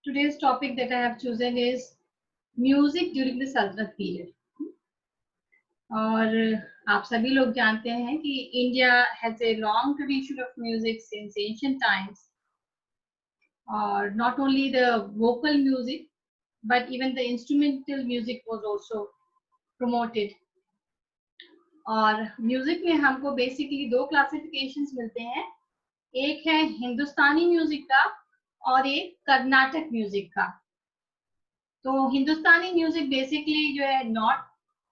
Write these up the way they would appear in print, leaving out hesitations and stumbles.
Today's topic that I have chosen is music during the Sultanate period. और आप सभी लोग जानते हैं कि India has a long tradition of music since ancient times, और not only the vocal music but even the instrumental music was also promoted. और music में हमको बेसिकली दो क्लासिफिकेशंस मिलते हैं, एक है हिंदुस्तानी म्यूजिक का और एक कर्नाटक म्यूजिक का। तो हिंदुस्तानी म्यूजिक बेसिकली जो है नॉर्थ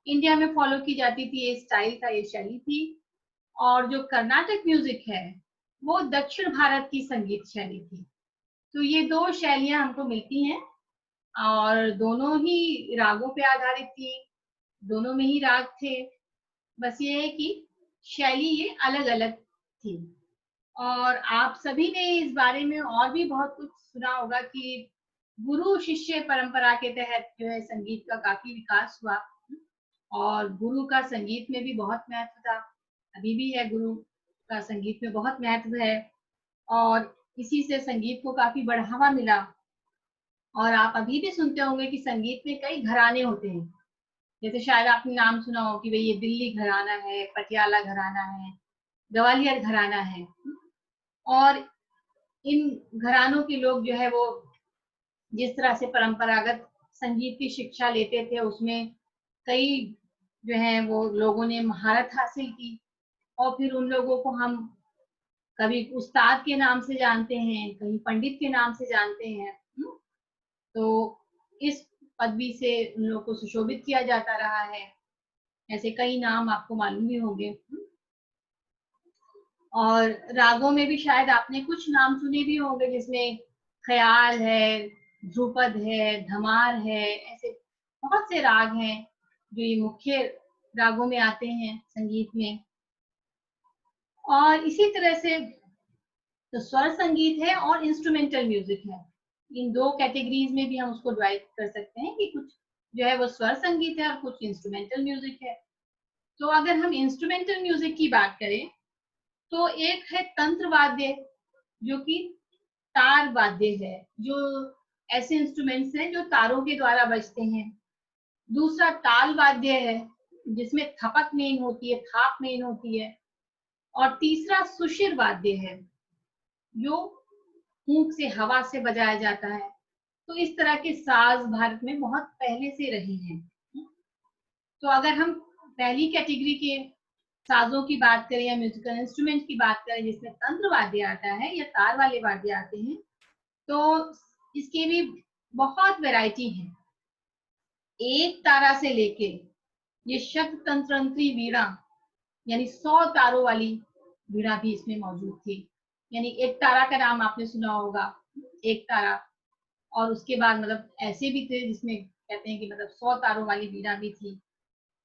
इंडिया में फॉलो की जाती थी, ये स्टाइल था, ये शैली थी। और जो कर्नाटक म्यूजिक है वो दक्षिण भारत की संगीत शैली थी। तो ये दो शैलियां हमको मिलती हैं और दोनों ही रागों पे आधारित थी, दोनों में ही राग थे, बस ये है कि शैली ये अलग अलग थी। और आप सभी ने इस बारे में और भी बहुत कुछ सुना होगा कि गुरु शिष्य परंपरा के तहत जो है संगीत का काफी विकास हुआ, और गुरु का संगीत में भी बहुत महत्व था, अभी भी है, गुरु का संगीत में बहुत महत्व है और इसी से संगीत को काफी बढ़ावा मिला। और आप अभी भी सुनते होंगे कि संगीत में कई घराने होते हैं, जैसे शायद आपने नाम सुना हो कि भाई ये दिल्ली घराना है, पटियाला घराना है, ग्वालियर घराना है। और इन घरानों के लोग जो है वो जिस तरह से परंपरागत संगीत की शिक्षा लेते थे, उसमें कई जो है वो लोगों ने महारत हासिल की, और फिर उन लोगों को हम कभी उस्ताद के नाम से जानते हैं, कहीं पंडित के नाम से जानते हैं। तो इस पदवी से उन लोगों को सुशोभित किया जाता रहा है। ऐसे कई नाम आपको मालूम भी होंगे। और रागों में भी शायद आपने कुछ नाम सुने भी होंगे, जिसमें ख्याल है, ध्रुपद है, धमार है, ऐसे बहुत से राग हैं जो ये मुख्य रागों में आते हैं संगीत में। और इसी तरह से तो स्वर संगीत है और इंस्ट्रूमेंटल म्यूजिक है, इन दो कैटेगरीज में भी हम उसको डिवाइड कर सकते हैं कि कुछ जो है वो स्वर संगीत है और कुछ इंस्ट्रूमेंटल म्यूजिक है। तो अगर हम इंस्ट्रूमेंटल म्यूजिक की बात करें तो एक है तंत्र वाद्य, जो कि तार वाद्य है, जो ऐसे इंस्ट्रूमेंट्स हैं जो तारों के द्वारा बजते हैं। दूसरा ताल वाद्य है, जिसमें थपक मेन होती है, थाप मेन होती है। और तीसरा सुशिर वाद्य है, जो फूंक से, हवा से बजाया जाता है। तो इस तरह के साज भारत में बहुत पहले से रहे हैं। तो अगर हम पहली कैटेगरी के साजों की बात करें या म्यूजिकल इंस्ट्रूमेंट की बात करें जिसमें तंत्र वाद्य आता है या तार वाले वाद्य आते हैं, तो इसके भी बहुत वैरायटी है। एक तारा से लेके ये शब्द तंत्री वीणा, यानी 100 तारों वाली वीणा भी इसमें मौजूद थी। यानी एक तारा का नाम आपने सुना होगा, एक तारा। और उसके बाद मतलब ऐसे भी थे जिसमें कहते हैं कि मतलब 100 तारों वाली वीणा भी थी।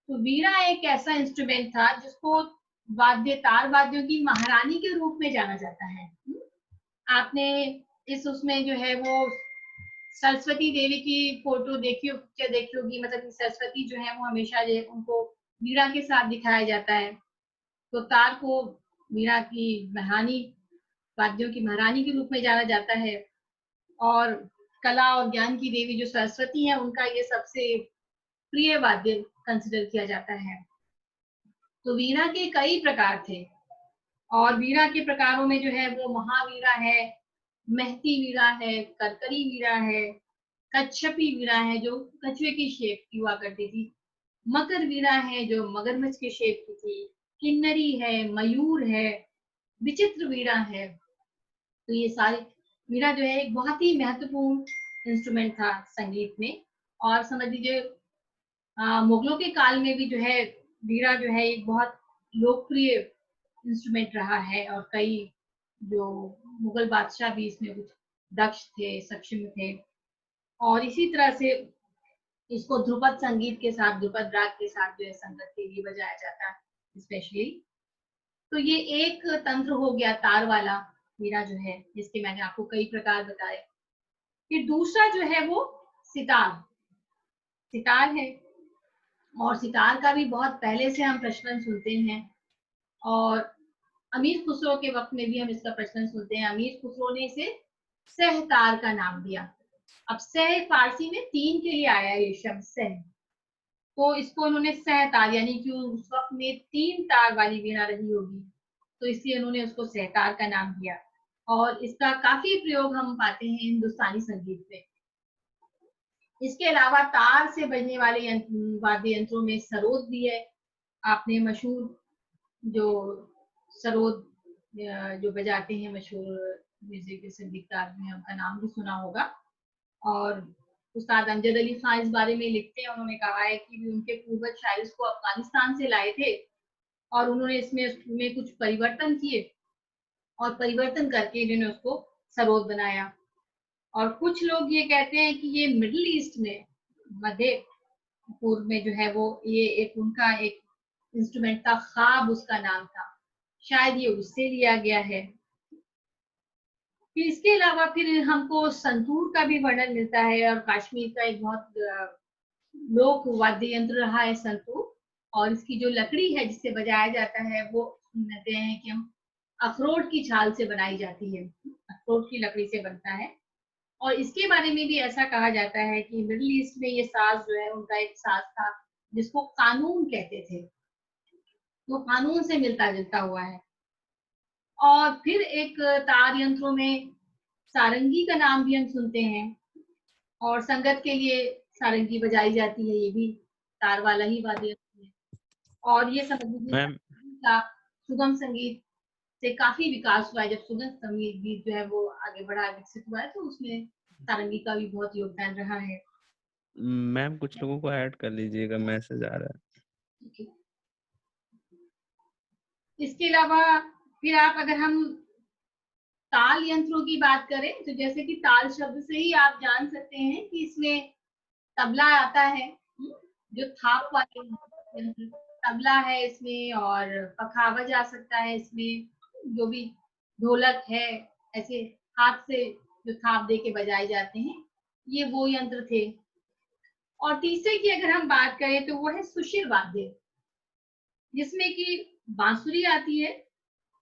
तो वीणा एक ऐसा इंस्ट्रूमेंट था जिसको वाद्य, तार वाद्यों की महारानी के रूप में जाना जाता है। आपने इस उसमें जो है वो सरस्वती देवी की फोटो देखी हो, पिक्चर देखी होगी, मतलब सरस्वती जो है वो हमेशा जो उनको वीणा के साथ दिखाया जाता है। तो तार को वीणा की महारानी, वाद्यों की महारानी के रूप में जाना जाता है। और कला और ज्ञान की देवी जो सरस्वती है, उनका ये सबसे प्रिय वाद्य कंसिडर किया जाता है। तो वीणा के कई प्रकार थे, और वीणा के प्रकारों में जो है वो महावीणा है, महती वीणा है, करकरी वीणा है, कच्छपी वीणा है जो कछुए की शेप की हुआ करती थी, मकर वीणा है जो मगरमच्छ की शेप की थी, किन्नरी है, मयूर है, विचित्र वीणा है। तो ये सारी वीणा जो है एक बहुत ही महत्वपूर्ण इंस्ट्रूमेंट था संगीत में। और समझ लीजिए मुगलों के काल में भी जो है वीणा जो है एक बहुत लोकप्रिय इंस्ट्रूमेंट रहा है, और कई जो मुगल बादशाह भी इसमें कुछ दक्ष थे, सक्षम थे। और इसी तरह से इसको ध्रुपद संगीत के साथ, ध्रुपद राग के साथ जो है संगत के लिए बजाया जाता है स्पेशली। तो ये एक तंत्र हो गया तार वाला वीणा जो है, जिसके मैंने आपको कई प्रकार बताए। फिर दूसरा जो है वो सितार, सितार है। और सितार का भी बहुत पहले से हम प्रचलन सुनते हैं, और अमीर खुसरो के वक्त में भी हम इसका प्रचलन सुनते हैं। अमीर खुसरो ने इसे सहतार का नाम दिया। अब सह फारसी में 3 के लिए आया ये शब्द सह, तो इसको उन्होंने सहतार, यानी कि उस वक्त में 3 तार वाली वीणा रही होगी, तो इसलिए उन्होंने उसको सहतार का नाम दिया। और इसका काफी प्रयोग हम पाते हैं हिंदुस्तानी संगीत में। इसके अलावा तार से बजने वाले वाद्य यंत्रों में सरोद भी है। आपने मशहूर जो सरोद जो बजाते हैं मशहूर म्यूजिक के संगीतकार में, उनका नाम भी सुना होगा। और उस्ताद अमजद अली खान इस बारे में लिखते हैं, उन्होंने कहा है कि उनके पूर्वज शायद इसको अफगानिस्तान से लाए थे और उन्होंने इसमें कुछ परिवर्तन किए और परिवर्तन करके इन्होंने उसको सरोद बनाया। और कुछ लोग ये कहते हैं कि ये मिडिल ईस्ट में, मध्य पूर्व में जो है वो ये एक उनका एक इंस्ट्रूमेंट था, ख्वाब उसका नाम था, शायद ये उससे लिया गया है। फिर इसके अलावा फिर हमको संतूर का भी वर्णन मिलता है, और कश्मीर का एक बहुत लोक वाद्य यंत्र रहा है संतूर। और इसकी जो लकड़ी है जिससे बजाया जाता है वो कहते हैं कि हम अखरोट की छाल से बनाई जाती है, अखरोट की लकड़ी से बनता है। और इसके बारे में भी ऐसा कहा जाता है कि मिडिल ईस्ट में ये साज जो है उनका एक साज था जिसको कानून कहते थे, वो कानून से मिलता जुलता हुआ है। और फिर एक तार यंत्रों में सारंगी का नाम भी हम सुनते हैं, और संगत के लिए सारंगी बजाई जाती है, ये भी तार वाला ही वाद्य यंत्र है। और ये समझ लीजिए मैम का सुगम संगीत से काफी विकास हुआ है। जब सुगम संगीत जो है वो आगे बढ़ा विकसित हुआ है, तो उसमें सारंगी का भी बहुत योगदान रहा है। मैम कुछ लोगों को ऐड कर लीजिएगा, मैसेज आ रहा है। इसके अलावा फिर आप अगर हम ताल यंत्रों की बात करें, तो जैसे कि ताल शब्द से ही आप जान सकते हैं कि इसमें तबला आता है, जो थाप वाले यंत्र, तबला है इसमें, और पखावज आ सकता है इसमें, जो भी ढोलक है, ऐसे हाथ से जो थाप दे के बजाए जाते हैं, ये वो यंत्र थे। और तीसरे की अगर हम बात करें तो वो है सुशिर वाद्य, जिसमें कि बांसुरी आती है,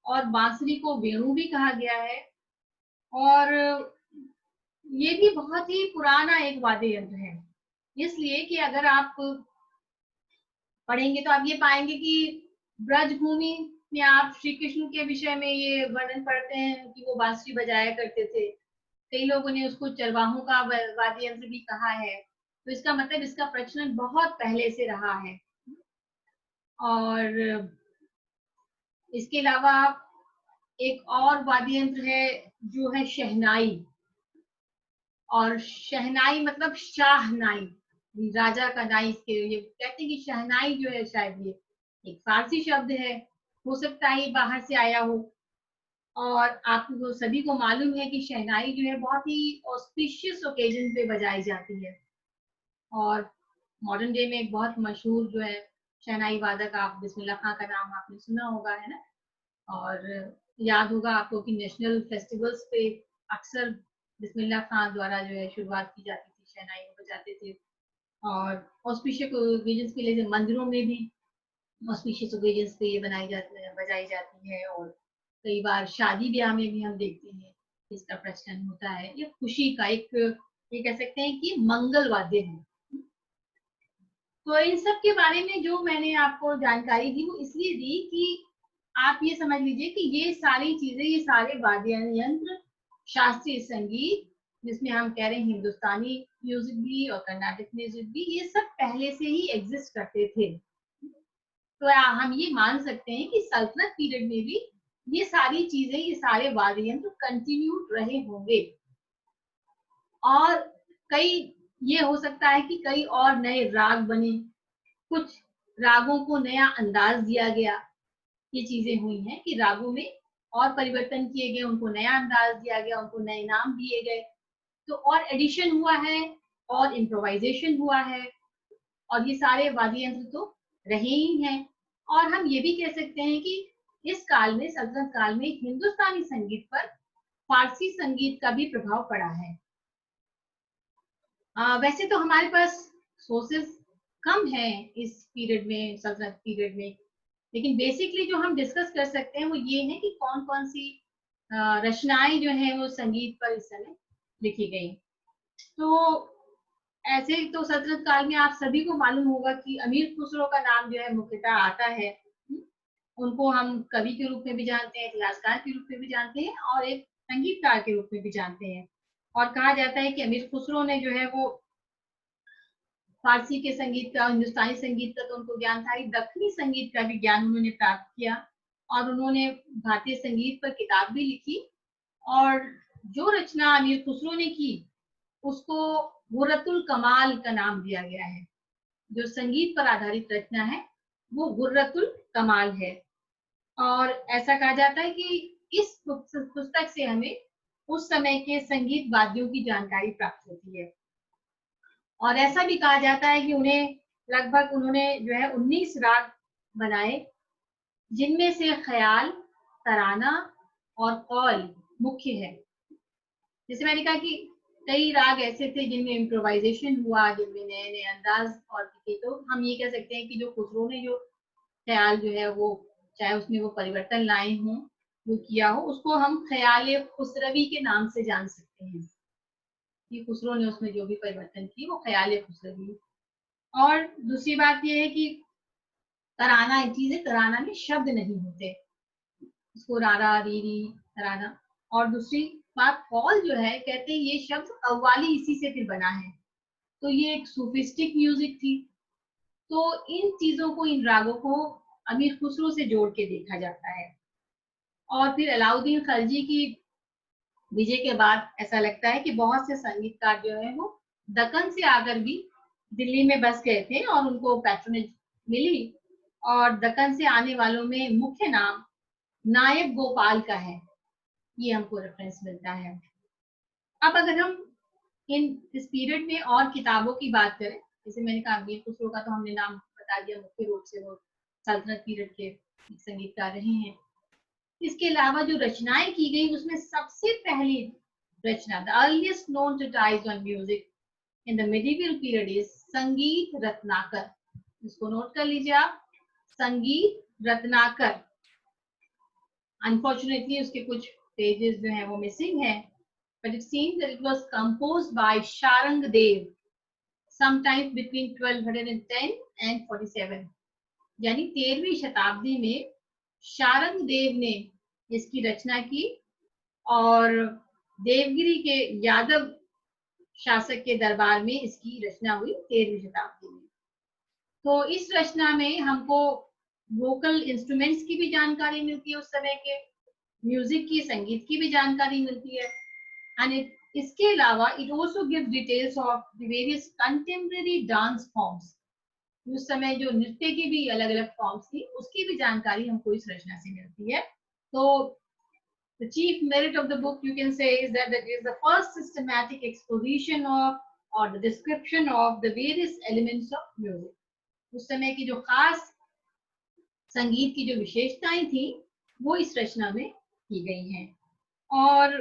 और बांसुरी को वेणु भी कहा गया है। और ये भी बहुत ही पुराना एक वाद्य यंत्र है, इसलिए कि अगर आप पढ़ेंगे तो आप ये पाएंगे कि ब्रज भूमि में आप श्री कृष्ण के विषय में ये वर्णन पढ़ते हैं कि वो बांसुरी बजाया करते थे। कई लोगों ने उसको चरवाहों का वाद्य यंत्र भी कहा है, तो इसका मतलब इसका प्रचलन बहुत पहले से रहा है। और इसके अलावा एक और वाद्य यंत्र है जो है शहनाई, और शहनाई मतलब शाहनाई, राजा का नाई, इसके ये कहते हैं कि शहनाई जो है शायद ये एक फारसी शब्द है, हो सकता है बाहर से आया हो। और आपको सभी को मालूम है कि शहनाई जो है बहुत ही ऑस्पिशियस ओकेजन पे बजाई जाती है। और मॉडर्न डे में एक बहुत मशहूर जो है शहनाई वादक, आप बिस्मिल्लाह खां का नाम आपने सुना होगा, है ना। और याद होगा आपको कि नेशनल फेस्टिवल्स पे अक्सर बिस्मिल्लाह खां द्वारा जो है शुरुआत की जाती थी, शहनाई वो बजाते थे। और ऑस्पिशियस ओकेजन्स के लिए मंदिरों में भी ऑस्पिशियस ओकेजन्स पे ये बनाई जाती है, बजाई जाती है। और कई बार शादी ब्याह में भी हम देखते हैं इसका प्रचलन होता है। ये खुशी का एक, ये कह सकते हैं कि मंगल वाद्य है। तो इन सब के बारे में जो मैंने आपको जानकारी दी वो इसलिए दी कि आप ये समझ लीजिए कि ये सारी चीजें, ये सारे वाद्य यंत्र, शास्त्रीय संगीत जिसमें हम कह रहे हैं हिंदुस्तानी म्यूजिक भी और कर्नाटक म्यूजिक भी, ये सब पहले से ही एग्जिस्ट करते थे। तो हम ये मान सकते हैं कि सल्तनत पीरियड में भी ये सारी चीजें, ये सारे वाद्य यंत्र कंटिन्यू रहे होंगे। और कई, ये हो सकता है कि कई और नए राग बने, कुछ रागों को नया अंदाज दिया गया, ये चीजें हुई हैं कि रागों में और परिवर्तन किए गए, उनको नया अंदाज दिया गया, उनको नए नाम दिए गए, तो और एडिशन हुआ है और इम्प्रोवाइजेशन हुआ है। और ये सारे वाद्य यंत्र तो रहे ही हैं। और हम ये भी कह सकते हैं कि इस काल में, सल्तनत काल में, हिंदुस्तानी संगीत पर फारसी संगीत का भी प्रभाव पड़ा है। वैसे तो हमारे पास सोर्सेस कम है इस पीरियड में, सल्तनत पीरियड में, लेकिन बेसिकली जो हम डिस्कस कर सकते हैं वो ये है कि कौन कौन सी रचनाएं जो है वो संगीत पर इस समय लिखी गई। तो ऐसे तो सल्तनत काल में आप सभी को मालूम होगा कि अमीर खुसरो का नाम जो है मुख्यतः आता है। उनको हम कवि के रूप में भी जानते हैं, इतिहासकार के रूप में भी जानते हैं और एक संगीतकार के रूप में भी जानते हैं। और कहा जाता है कि अमीर खुसरो ने जो है वो फारसी के संगीत का, हिंदुस्तानी संगीत का तो उनको ज्ञान था ही, दक्षिणी संगीत का भी ज्ञान उन्होंने प्राप्त किया और उन्होंने भारतीय संगीत पर किताब भी लिखी। और जो रचना अमीर खुसरो ने की उसको गुर्रतुल कमाल का नाम दिया गया है। जो संगीत पर आधारित रचना है वो गुर्रतुल कमाल है। और ऐसा कहा जाता है कि इस पुस्तक से हमें उस समय के संगीत वाद्यों की जानकारी प्राप्त होती है। और ऐसा भी कहा जाता है कि उन्होंने जो है 19 राग बनाए, जिनमें से ख्याल, तराना और कौल मुख्य है। जैसे मैंने कहा कि कई राग ऐसे थे जिनमें इम्प्रोवाइजेशन हुआ, जिनमें नए नए अंदाज और थे, तो हम ये कह सकते हैं कि जो खुसरो ने जो ख्याल जो है वो, चाहे उसमें वो परिवर्तन लाए हों, वो किया हो, उसको हम ख्याल खुसरवी के नाम से जान सकते हैं कि खुसरो ने उसमें जो भी परिवर्तन किए वो ख्याल खुसरवी। और दूसरी बात यह है कि तराना एक चीज है, तराना में शब्द नहीं होते, इसको रारा रीरी तराना। और दूसरी बात कौल जो है, कहते हैं ये शब्द कव्वाली इसी से फिर बना है, तो ये एक सूफिस्टिक म्यूजिक थी। तो इन चीजों को, इन रागों को अमीर खुसरो से जोड़ के देखा जाता है। और फिर अलाउद्दीन खलजी की विजय के बाद ऐसा लगता है कि बहुत से संगीतकार जो है वो दक्कन से आकर भी दिल्ली में बस गए थे और उनको पैट्रोनेज मिली। और दक्कन से आने वालों में मुख्य नाम नायब गोपाल का है, ये हमको रेफरेंस मिलता है। अब अगर हम इस पीरियड में और किताबों की बात करें, जैसे मैंने कहा अमीर खुसरो का तो हमने नाम बता दिया, मुख्य रूप से वो सल्तनत पीरियड के संगीतकार रहे हैं। इसके अलावा जो रचनाएं की गई उसमें सबसे पहली रचना, the earliest known treatise on music in the medieval period is Sangeet Ratnakar. इसको नोट कर लीजिए आप, संगीत रत्नाकर। अनफॉर्चुनेटली उसके कुछ पेजेस जो हैं वो मिसिंग है, but it seems that it was composed by Sharang Dev sometime between 1210 and 47। यानी 13वीं शताब्दी में शारंग देव ने इसकी रचना की और देवगिरी के यादव शासक के दरबार में इसकी रचना हुई 13वीं शताब्दी में। तो इस रचना में हमको वोकल इंस्ट्रूमेंट्स की भी जानकारी मिलती है, उस समय के म्यूजिक की, संगीत की भी जानकारी मिलती है। एंड इसके अलावा it also gives details of the various contemporary dance forms. उस समय जो नृत्य की भी अलग अलग फॉर्म्स थी उसकी भी जानकारी हमको इस रचना से मिलती है। तो the chief merit of the book, you can say, is that it is the first systematic exposition of or the description of the various elements of music। उस समय की जो खास संगीत की जो विशेषताएं थी वो इस रचना में की गई हैं। और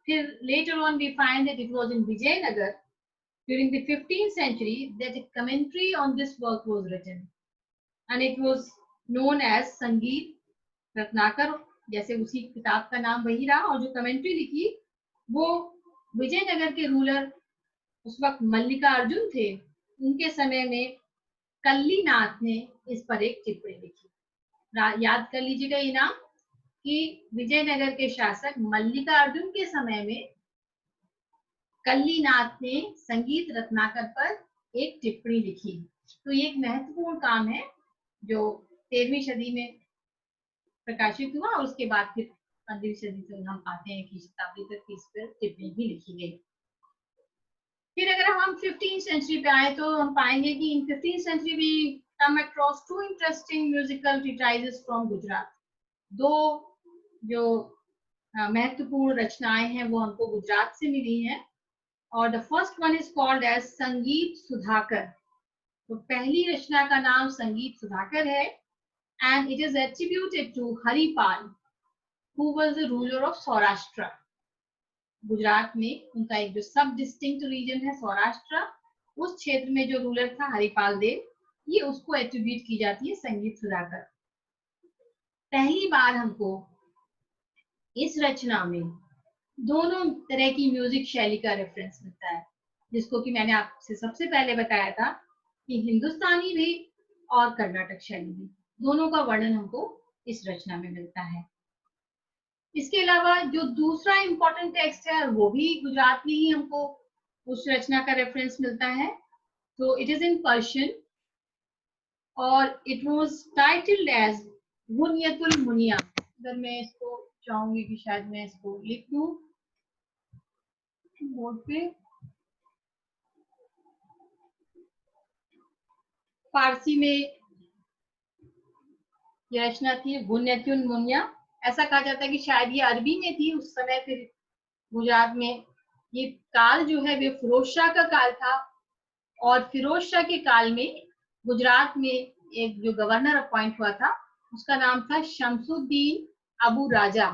फिर later on we find that it was in Vijayanagar during the 15th century that a commentary on this work was written and it was known as संगीत रत्नाकर। जैसे उसी किताब का नाम वही रहा, और जो कमेंट्री लिखी वो विजयनगर के रूलर उस वक्त मल्लिकार्जुन थे, उनके समय में कल्लीनाथ ने इस पर एक टिप्पणी लिखी। याद कर लीजिएगा ये नाम कि विजयनगर के शासक मल्लिकार्जुन के समय में कल्लीनाथ ने संगीत रत्नाकर पर एक टिप्पणी लिखी। तो ये एक महत्वपूर्ण काम है जो 13वीं सदी में प्रकाशित हुआ और उसके बाद फिर 15वीं सदी से हम पाते हैं कि शताब्दी तक इस पर टिप्पणी भी लिखी गई। फिर अगर हम 15th सेंचुरी पे आए तो हम पाएंगे कि in 15th century we come across two interesting musical treatises from Gujarat. दो जो महत्वपूर्ण रचनाएं हैं वो हमको गुजरात से मिली हैं और the first one is called as Sangeet Sudhakar. तो पहली रचना का नाम संगीत सुधाकर है and it is attributed to Haripal, who was the ruler of Saurashtra। Gujarat में उनका एक जो सब डिस्टिंक्ट रीजन है सौराष्ट्र, उस क्षेत्र में जो रूलर था हरिपाल देव, ये उसको एट्रीब्यूट की जाती है संगीत सुधाकर। पहली बार हमको इस रचना में दोनों तरह की म्यूजिक शैली का रेफरेंस मिलता है। जिसको कि मैंने आपसे सबसे पहले बताया था कि हिंदुस्तानी भी और कर्नाटक शैली भी, दोनों का वर्णन हमको इस रचना में मिलता है। इसके अलावा जो दूसरा इम्पोर्टेंट टेक्स्ट है वो भी गुजरात में ही हमको उस रचना का रेफरेंस मिलता है। तो इट इज इन पर्शियन और it was titled as Bunyatul Muniya. अगर मैं इसको चाहूंगी कि शायद मैं इसको लिख दूं बोर्ड पे। फारसी में ये रचना थी बुनियतुल मुनिया। ऐसा कहा जाता है कि शायद ये अरबी में थी उस समय, फिर गुजरात में। ये काल जो है वे फिरोज शाह का काल था और फिरोज शाह के काल में गुजरात में एक जो गवर्नर अपॉइंट हुआ था उसका नाम था शमसुद्दीन अबू राजा।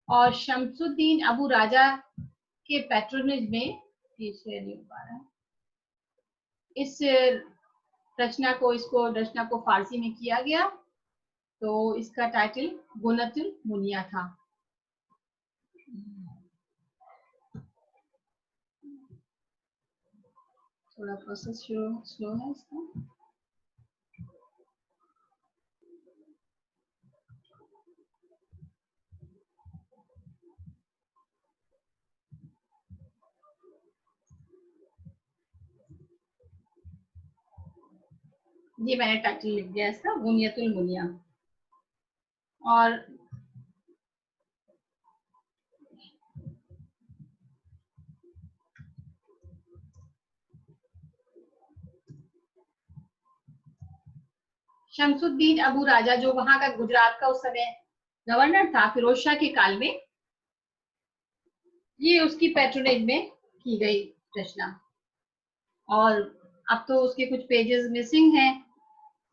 और शमसुद्दीन अबू राजा के पैट्रोनेज में इस रचना को फारसी में किया गया। तो इसका टाइटल गुनतुल मुनिया था। थोड़ा प्रोसेस स्लो है इसका। ये मैंने टाइटल लिख दिया इसका बुनियतुल मुनिया। और शमसुद्दीन अबू राजा जो वहां का गुजरात का उस समय गवर्नर था फिरोज शाह के काल में, ये उसकी पैट्रोनेज में की गई रचना। और अब तो उसके कुछ पेजेस मिसिंग हैं,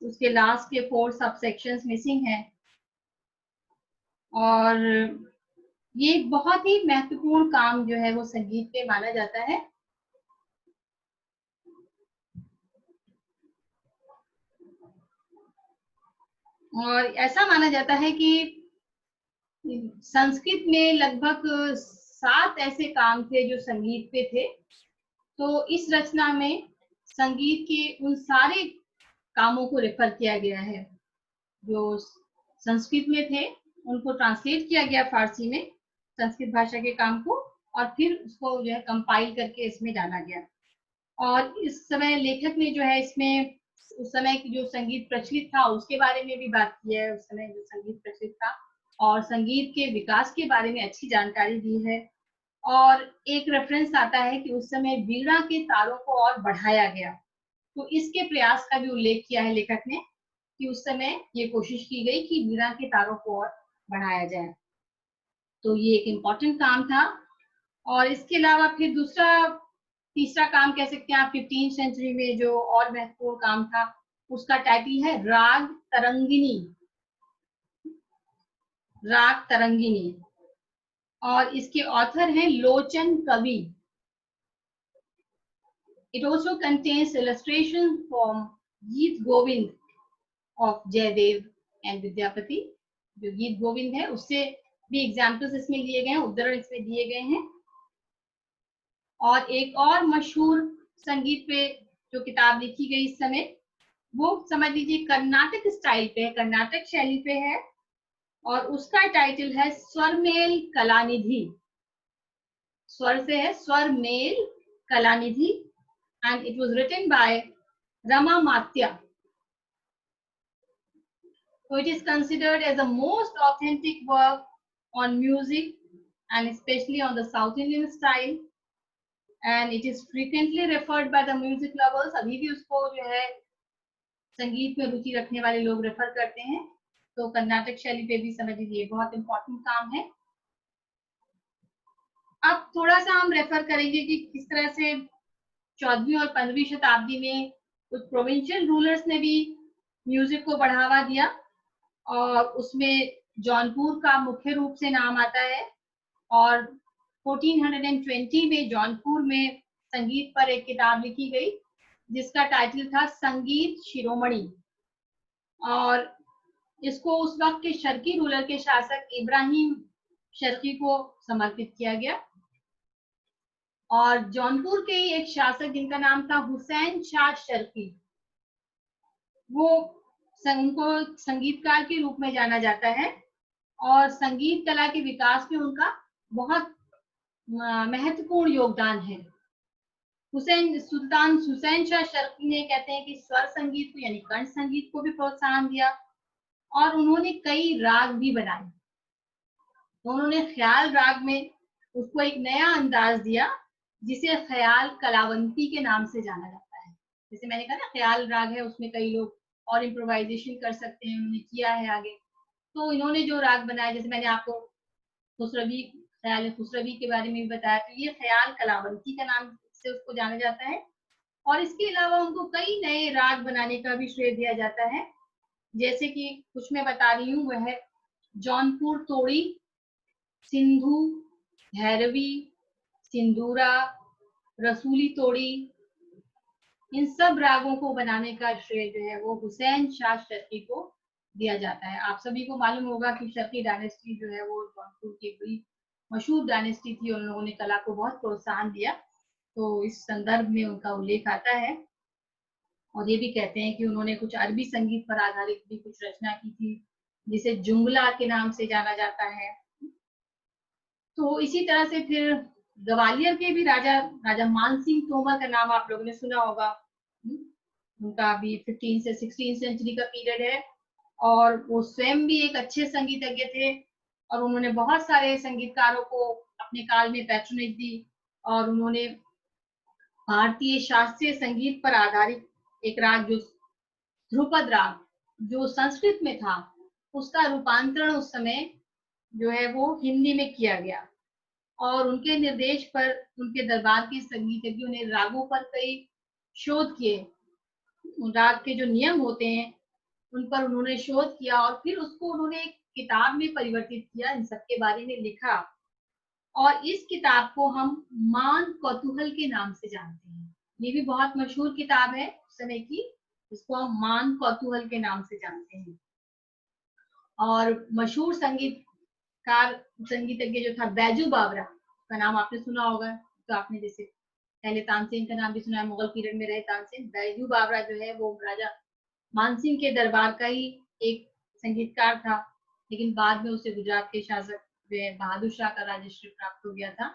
उसके लास्ट के 4 सब सेक्शंस मिसिंग हैं। और ये बहुत ही महत्वपूर्ण काम जो है वो संगीत पे माना जाता है। और ऐसा माना जाता है कि संस्कृत में लगभग 7 ऐसे काम थे जो संगीत पे थे। तो इस रचना में संगीत के उन सारे कामों को रेफर किया गया है जो संस्कृत में थे, उनको ट्रांसलेट किया गया फारसी में संस्कृत भाषा के काम को, और फिर उसको जो है कंपाइल करके इसमें डाला गया। और इस समय लेखक ने जो है इसमें उस समय की जो संगीत प्रचलित था उसके बारे में भी बात की है, उस समय जो संगीत प्रचलित था और संगीत के विकास के बारे में अच्छी जानकारी दी है। और एक रेफरेंस आता है कि उस समय वीणा के तारों को और बढ़ाया गया, तो इसके प्रयास का भी उल्लेख किया है लेखक ने कि उस समय ये कोशिश की गई कि वीणा के तारों को और बढ़ाया जाए। तो ये एक इम्पोर्टेंट काम था। और इसके अलावा फिर तीसरा काम कह सकते हैं आप 15वीं सेंचुरी में जो और महत्वपूर्ण काम था उसका टाइटल है राग तरंगिनी। राग तरंगिनी और इसके ऑथर हैं लोचन कवि। It also contains illustrations from गीत गोविंद of जयदेव and विद्यापति। जो गीत गोविंद है उससे भी एग्जाम्पल्स इसमें लिए गए हैं, उद्धरण इसमें दिए गए हैं। और एक और मशहूर संगीत पे जो किताब लिखी गई इस समय वो समझ लीजिए कर्नाटक स्टाइल पे है, कर्नाटक शैली पे है और उसका टाइटल है स्वरमेल कलानिधि। स्वर से है Swaramela Kalanidhi and it was written by Rama Matya. So it is considered as the most authentic work on music and especially on the South Indian style, and it is frequently referred by the music lovers. अभी भी उसको जो है संगीत में रुचि रखने वाले लोग रेफर करते हैं। तो कर्नाटक शैली पे भी समझ लीजिए बहुत इंपॉर्टेंट काम है। अब थोड़ा सा हम रेफर करेंगे कि किस तरह से 14वीं और 15वीं शताब्दी में कुछ प्रोविंशियल रूलर्स ने भी म्यूजिक को बढ़ावा दिया और उसमें जौनपुर का मुख्य रूप से नाम आता है। और 1420 में जौनपुर में संगीत पर एक किताब लिखी गई जिसका टाइटल था संगीत शिरोमणि और इसको उस वक्त के शर्की रूलर के शासक इब्राहिम शर्की को समर्पित किया गया। और जौनपुर के ही एक शासक जिनका नाम था हुसैन शाह शर्की, वो उनको संगीतकार के रूप में जाना जाता है और संगीत कला के विकास में उनका बहुत महत्वपूर्ण योगदान है। सुल्तान हुसैन शाह शर्की ने कहते हैं कि स्वर संगीत को यानी कंठ संगीत को भी प्रोत्साहन दिया और उन्होंने कई राग भी बनाए। तो उन्होंने ख्याल राग में उसको एक नया अंदाज दिया जिसे ख्याल कलावंती के नाम से जाना जाता है। जैसे मैंने कहा ना, ख्याल राग है, उसमें कई लोग और इम्प्रोवाइजेशन कर सकते हैं, उन्होंने किया है आगे। तो इन्होंने जो राग बनाया, जैसे मैंने आपको खुसरवी, ख्याल खुसरवी के बारे में भी बताया, तो ये ख्याल कलावंती का नाम से उसको जाना जाता है। और इसके अलावा उनको कई नए राग बनाने का भी श्रेय दिया जाता है। जैसे कि कुछ मैं बता रही हूँ, वह है जौनपुर तोड़ी, सिंधु, भैरवी, सिंदूरा, रसूली तोड़ी, इन सब रागों को बनाने का श्रेय जो है वो हुसैन शाह शर्की को दिया जाता है। आप सभी को मालूम होगा कि शर्की डायनेस्टी जो है वो जौनपुर की बड़ी मशहूर डायनेस्टी थी, उन लोगों ने कला को बहुत प्रोत्साहन दिया, तो इस संदर्भ में उनका उल्लेख आता है। और ये भी कहते हैं कि उन्होंने कुछ अरबी संगीत पर आधारित भी कुछ रचना की थी, जिसे जुमला के नाम से जाना जाता है। तो इसी तरह से फिर ग्वालियर के भी राजा मानसिंह तोमर का नाम आप लोगों ने सुना होगा। उनका भी 15 से 16 सेंचुरी का पीरियड है और वो स्वयं भी एक अच्छे संगीतज्ञ थे और उन्होंने बहुत सारे संगीतकारों को अपने काल में पैट्रोनेज दी। और उन्होंने भारतीय शास्त्रीय संगीत पर आधारित एक राग जो ध्रुपद राग जो संस्कृत में था, उसका रूपांतरण उस समय जो है वो हिंदी में किया गया। और उनके निर्देश पर उनके दरबार के संगीतज्ञों ने रागों पर कई शोध किए। राग के जो नियम होते हैं उन पर उन्होंने शोध किया और फिर उसको उन्होंने एक किताब में परिवर्तित किया, इन सब के बारे में लिखा। और इस किताब को हम मान कौतूहल के नाम से जानते हैं। ये भी बहुत मशहूर किताब है उस समय की, इसको हम मान कौतूहल के नाम से जानते हैं। और मशहूर संगीतज्ञ जो था बैजू बावरा का नाम आपने सुना होगा। तो आपने जैसे पहले तानसेन का नाम भी सुना है, मुगल पीरियड में रहे तानसेन। बैजू बावरा जो है वो राजा मानसिंह के दरबार का ही एक संगीतकार था, लेकिन बाद में उसे गुजरात के शासक बहादुर शाह का राजश्री प्राप्त हो गया था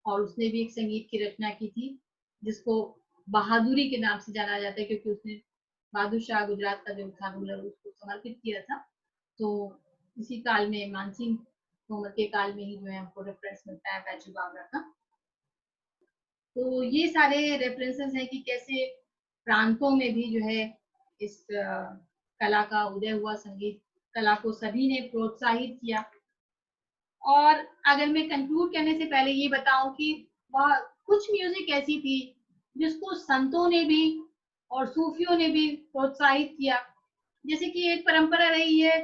और उसने भी एक संगीत की रचना की थी जिसको बहादुरी के नाम से जाना जाता है, क्योंकि उसने बहादुर शाह गुजरात का जो था रूलर उसको समर्पित किया था। तो इसी काल में मानसिंह तोमर के काल में ही जो है हमको रेफरेंस मिलता है बैजू बावरा का। तो ये सारे रेफरेंसेस हैं कि कैसे प्रांतों में भी जो है इस कला का उदय हुआ, संगीत कला को सभी ने प्रोत्साहित किया। और अगर मैं कंक्लूड करने से पहले ये बताऊं कि वह कुछ म्यूजिक ऐसी थी जिसको संतों ने भी और सूफियों ने भी प्रोत्साहित किया। जैसे कि एक परंपरा रही है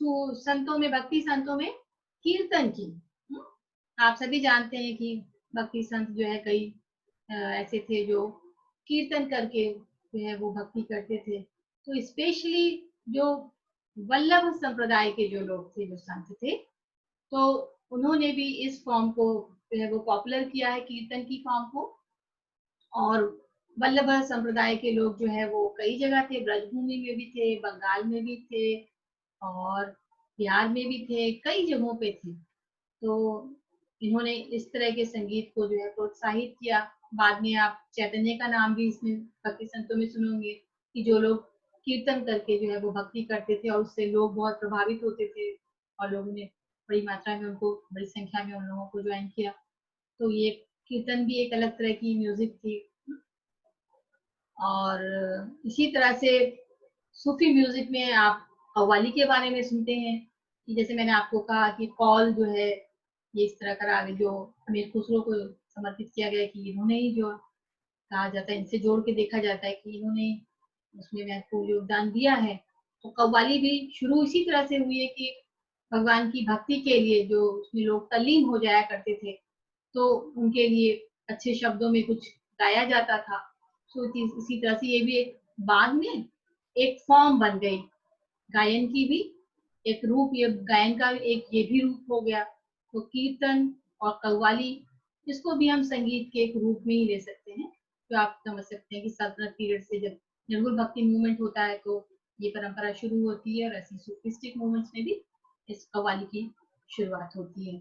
संतों में, भक्ति संतों में कीर्तन की। आप सभी जानते हैं कि भक्ति संत जो है कई ऐसे थे जो कीर्तन करके जो है वो भक्ति करते थे। तो स्पेशली जो वल्लभ संप्रदाय के जो लोग थे, जो संत थे, तो उन्होंने भी इस फॉर्म को जो है वो पॉपुलर किया है, कीर्तन की फॉर्म को। और वल्लभ संप्रदाय के लोग जो है वो कई जगह थे, ब्रजभूमि में भी थे, बंगाल में भी थे और बिहार में भी थे, कई जगहों पे थे। तो इन्होंने इस तरह के संगीत को जो है प्रोत्साहित किया। बाद में आप चैतन्य का नाम भी इसमें भक्ति संतों में सुनोगे कि जो लोग कीर्तन करके जो है वो भक्ति करते थे और उससे लोग बहुत प्रभावित होते थे और लोगों ने बड़ी मात्रा में उनको, बड़ी संख्या में उन लोगों को ज्वाइन किया। तो ये कीर्तन भी एक अलग तरह की म्यूजिक थी। और इसी तरह से सूफी म्यूजिक में आप कव्वाली के बारे में सुनते हैं कि जैसे मैंने आपको कहा कि कौल जो है ये इस तरह का राग है जो अमीर खुसरो को समर्पित किया गया कि इन्होंने ही जो कहा जाता है, इनसे जोड़ के देखा जाता है कि इन्होंने उसमें महत्वपूर्ण योगदान दिया है। तो कव्वाली भी शुरू इसी तरह से हुई है कि भगवान की भक्ति के लिए जो उसमें लोग तल्लीन हो जाया करते थे, तो उनके लिए अच्छे शब्दों में कुछ गाया जाता था। तो इसी तरह से ये भी एक बाद में एक फॉर्म बन गई गायन की भी, एक रूप, ये गायन का एक ये भी रूप हो गया। तो कीर्तन और कव्वाली इसको भी हम संगीत के एक रूप में ही ले सकते हैं। तो आप समझ सकते हैं कि सल्तनत पीरियड से जब निर्गुण भक्ति मूवमेंट होता है तो ये परंपरा शुरू होती है, और ऐसी सूफिस्टिक मूवमेंट्स में भी इस कव्वाली की शुरुआत होती है।